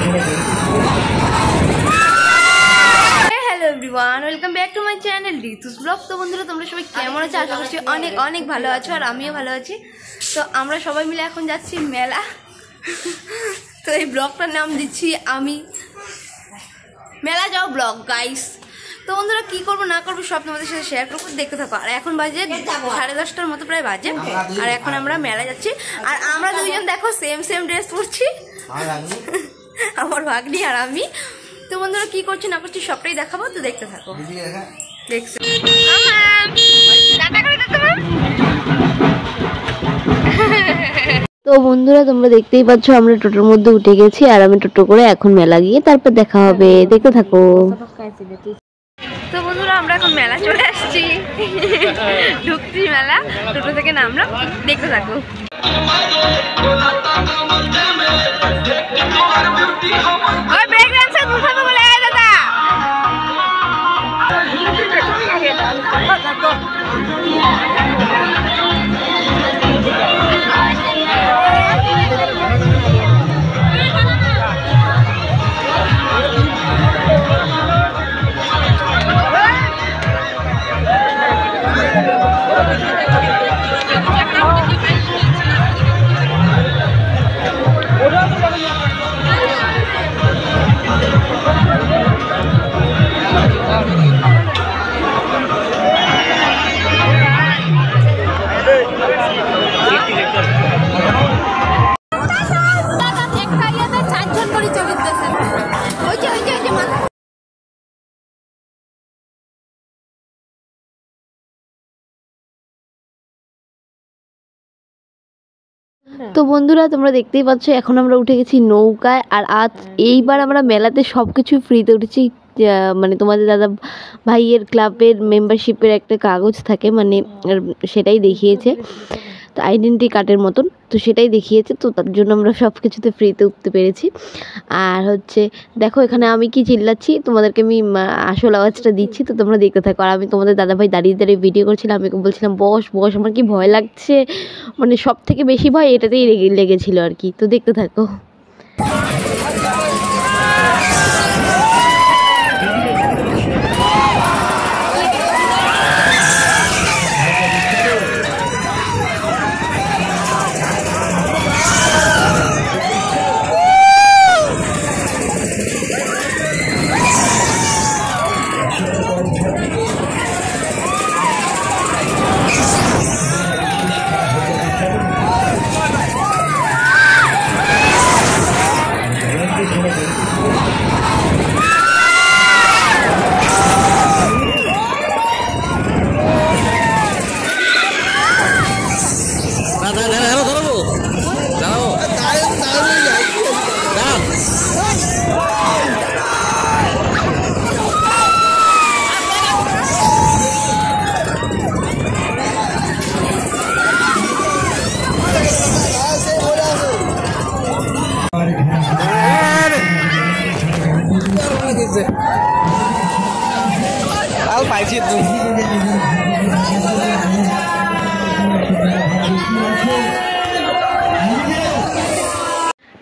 Hello everyone, welcome back to my channel Ritu's blog. তো বন্ধুরা, তোমরা সবাই কেমন আছো? আশা করছি অনেক অনেক ভালো আছো, আর আমিও ভালো আছি। তো আমরা সবাই মিলে এখন যাচ্ছি মেলা। তো এই ব্লগটার নাম দিচ্ছি আমি মেলা যাও ব্লগ গাইস। তো বন্ধুরা, কি করবো না করবো সব তোমাদের সাথে শেয়ার করবো, দেখতে থাকো। আর এখন বাজে 10:30টার মতো প্রায় বাজে, আর এখন আমরা মেলা যাচ্ছি। আর আমরা দুইজন দেখো সেম সেম ড্রেস পরছি, আমার ভাগ্নি আর আমি। তো বন্ধুরা, কি করছি না করছি সবটাই দেখাবো, তো দেখতে থাকো। দেখছো তো বন্ধুরা, তোমরা দেখতেই পাচ্ছ আমরা টোটোর মধ্যে উঠে গেছি, আর আমি টোটো করে এখন মেলা গিয়ে তারপর দেখা হবে, দেখতে থাকো। তো বন্ধুরা, আমরা এখন মেলা চলে আসছি, ঢুকছি মেলা, টোটো থেকে নামলাম, দেখতে থাকো। তো বন্ধুরা, তোমরা দেখতেই পাচ্ছ এখন আমরা উঠে গেছি নৌকায়। আর আজ এইবার আমরা মেলাতে সব কিছুই ফ্রিতে উঠেছি। মানে তোমাদের দাদা ভাইয়ের ক্লাবের মেম্বারশিপের একটা কাগজ থাকে, মানে সেটাই দেখিয়েছে, তো আইডেন্টি কার্ডের মতন, তো সেটাই দেখিয়েছে। তো তার জন্য আমরা সব কিছুতে ফ্রিতে উঠতে পেরেছি। আর হচ্ছে দেখো এখানে আমি কি চিল্লাচ্ছি, তোমাদেরকে আমি আসল আওয়াজটা দিচ্ছি, তো তোমরা দেখতে থাকো। আর আমি তোমাদের দাদাভাই দাঁড়িয়ে দাঁড়িয়ে ভিডিও করছিলাম, আমি বলছিলাম বস বস, আমার কি ভয় লাগছে, মানে সব থেকে বেশি ভয় এটাতেই লেগেছিল আর কি। তো দেখতে থাকো।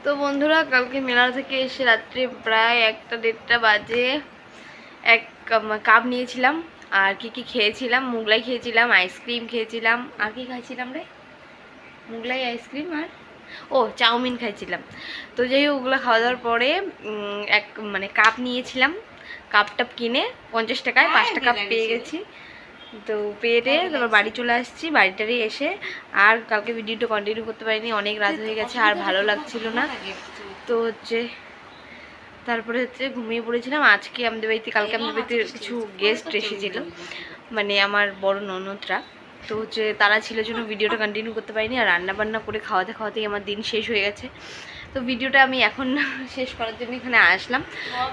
তো বন্ধুরা, কালকে মেলা থেকে এসে রাত্রে প্রায় 1টা-1:30 বাজে এক কাপ নিয়েছিলাম। আর কি কি খেয়েছিলাম, মুগলাই খেয়েছিলাম, আইসক্রিম খেয়েছিলাম, আর কি খাইছিলাম রে, মুগলাই আইসক্রিম আর চাউমিন খাইছিলাম। তো যাই হোক, ওগুলো খাওয়া দাওয়ার পরে মানে কাপ নিয়েছিলাম, কাপটা কিনে 50 টাকায় 5টা কাপ পেয়ে গেছি। তো পেয়ে তারপর বাড়ি চলে আসছি। বাড়িটারই এসে আর কালকে ভিডিওটা কন্টিনিউ করতে পারিনি, অনেক রাত হয়ে গেছে, আর ভালো লাগছিল না। তো তারপরে ঘুমিয়ে পড়েছিলাম। আজকে আমাদের বাড়িতে, কালকে আমাদের বাড়িতে কিছু গেস্ট এসেছিল, মানে আমার বড় ননদরা। তো তারা ছিল জন্য ভিডিওটা কন্টিনিউ করতে পারিনি, আর রান্নাবান্না করে খাওয়াতে খাওয়াতেই আমার দিন শেষ হয়ে গেছে। তো ভিডিওটা আমি এখন শেষ করার জন্য এখানে আসলাম।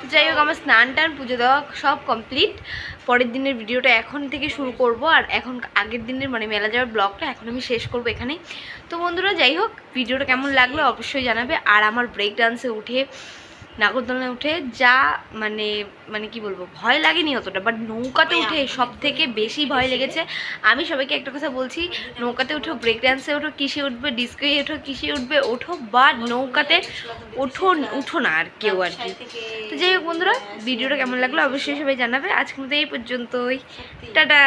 তো যাই হোক, আমার স্নান টান পুজো দেওয়া সব কমপ্লিট। পরের দিনের ভিডিওটা এখন থেকে শুরু করব, আর এখন আগের দিনের মানে মেলা যাওয়ার ব্লগটা এখন আমি শেষ করব এখানেই। তো বন্ধুরা, যাই হোক, ভিডিওটা কেমন লাগলো অবশ্যই জানাবে। আর আমার ব্রেক ডান্সে উঠে নাগরদোলনায় উঠে যা মানে মানে কি বলবো, ভয় লাগেনি অতটা, বাট নৌকাতে উঠে সব থেকে বেশি ভয় লেগেছে। আমি সবাইকে একটা কথা বলছি, নৌকাতে উঠো, ব্রেক ড্যান্সে ওঠো, কিসে উঠবে, ডিস্কোয়ে ওঠো, কিসে উঠবে ওঠো, বাট নৌকাতে উঠো না আর কেউ আর কি। তো যাই হোক বন্ধুরা, ভিডিওটা কেমন লাগলো অবশ্যই সবাই জানাবে। আজকের মতো এই পর্যন্তই, টাটা।